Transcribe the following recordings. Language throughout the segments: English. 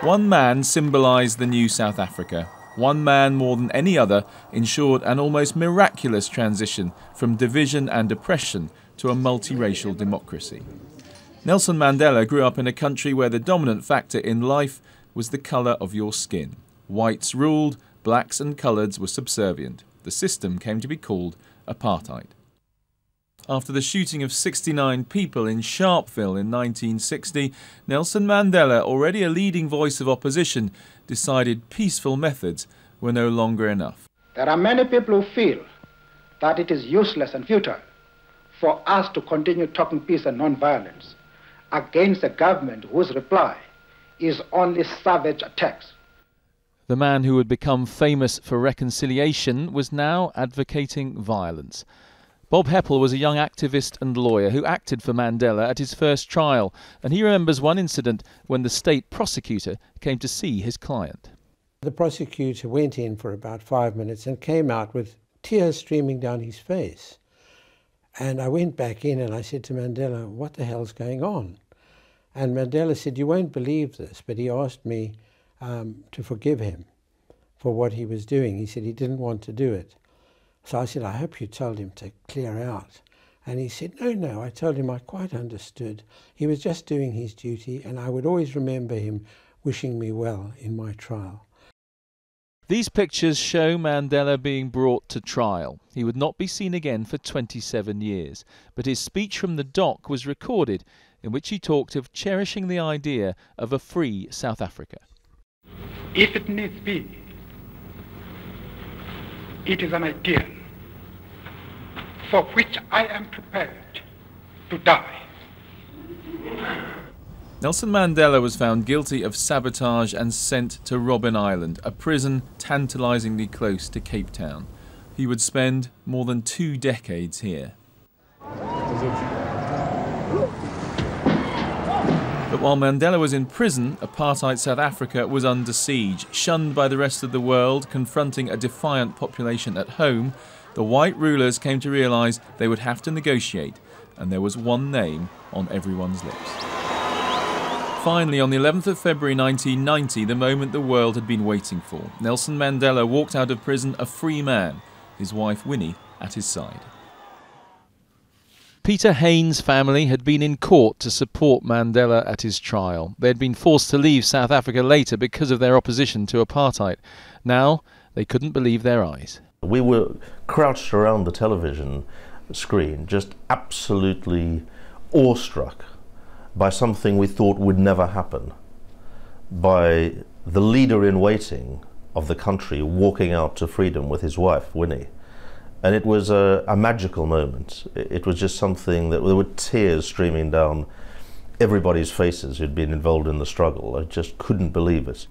One man symbolised the new South Africa. One man, more than any other, ensured an almost miraculous transition from division and oppression to a multiracial democracy. Nelson Mandela grew up in a country where the dominant factor in life was the colour of your skin. Whites ruled, blacks and coloureds were subservient. The system came to be called apartheid. After the shooting of 69 people in Sharpeville in 1960, Nelson Mandela, already a leading voice of opposition, decided peaceful methods were no longer enough. There are many people who feel that it is useless and futile for us to continue talking peace and non-violence against a government whose reply is only savage attacks. The man who had become famous for reconciliation was now advocating violence. Bob Heppel was a young activist and lawyer who acted for Mandela at his first trial, and he remembers one incident when the state prosecutor came to see his client. The prosecutor went in for about 5 minutes and came out with tears streaming down his face. And I went back in and I said to Mandela, "What the hell's going on?" And Mandela said, "You won't believe this," but he asked me to forgive him for what he was doing. He said he didn't want to do it. So I said, "I hope you told him to clear out." And he said, No, I told him I quite understood. He was just doing his duty, and I would always remember him wishing me well in my trial. These pictures show Mandela being brought to trial. He would not be seen again for 27 years, but his speech from the dock was recorded, in which he talked of cherishing the idea of a free South Africa. If it needs be, it is an ideal for which I am prepared to die. Nelson Mandela was found guilty of sabotage and sent to Robben Island, a prison tantalisingly close to Cape Town. He would spend more than 2 decades here. But while Mandela was in prison, apartheid South Africa was under siege. Shunned by the rest of the world, confronting a defiant population at home, the white rulers came to realise they would have to negotiate, and there was one name on everyone's lips. Finally, on the 11th of February 1990, the moment the world had been waiting for, Nelson Mandela walked out of prison a free man, his wife Winnie at his side. Peter Haynes' family had been in court to support Mandela at his trial. They had been forced to leave South Africa later because of their opposition to apartheid. Now, they couldn't believe their eyes. We were crouched around the television screen, just absolutely awestruck by something we thought would never happen, by the leader in waiting of the country walking out to freedom with his wife, Winnie. And it was a magical moment. It was just something that there were tears streaming down everybody's faces who'd been involved in the struggle. I just couldn't believe it.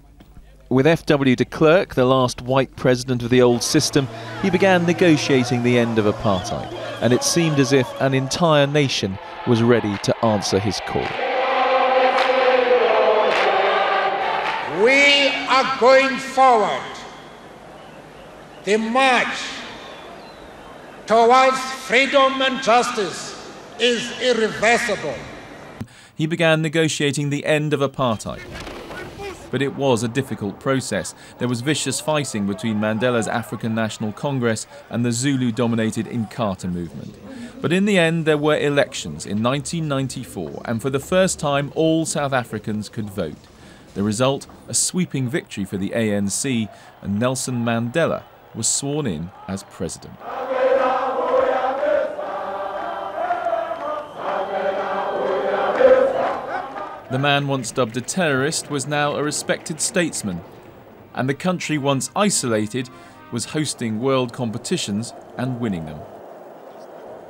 With F.W. de Klerk, the last white president of the old system, he began negotiating the end of apartheid, and it seemed as if an entire nation was ready to answer his call. We are going forward. The march towards freedom and justice is irreversible. He began negotiating the end of apartheid. But it was a difficult process. There was vicious fighting between Mandela's African National Congress and the Zulu-dominated Inkatha movement. But in the end, there were elections in 1994, and for the first time, all South Africans could vote. The result, a sweeping victory for the ANC, and Nelson Mandela was sworn in as president. The man once dubbed a terrorist was now a respected statesman, and the country once isolated was hosting world competitions and winning them.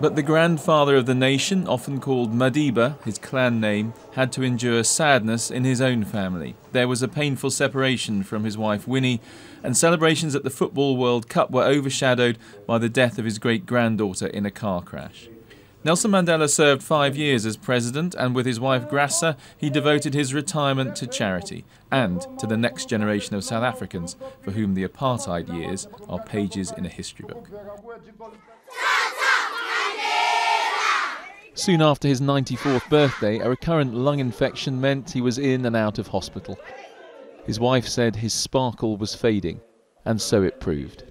But the grandfather of the nation, often called Madiba, his clan name, had to endure sadness in his own family. There was a painful separation from his wife Winnie, and celebrations at the Football World Cup were overshadowed by the death of his great-granddaughter in a car crash. Nelson Mandela served 5 years as president, and with his wife Graça, he devoted his retirement to charity and to the next generation of South Africans for whom the apartheid years are pages in a history book. Soon after his 94th birthday, a recurrent lung infection meant he was in and out of hospital. His wife said his sparkle was fading, and so it proved.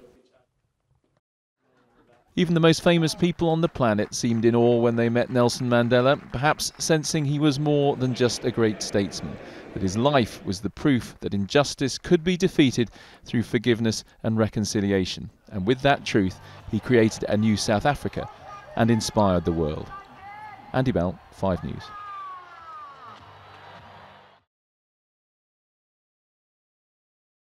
Even the most famous people on the planet seemed in awe when they met Nelson Mandela, perhaps sensing he was more than just a great statesman, that his life was the proof that injustice could be defeated through forgiveness and reconciliation. And with that truth, he created a new South Africa and inspired the world. Andy Bell, 5 News.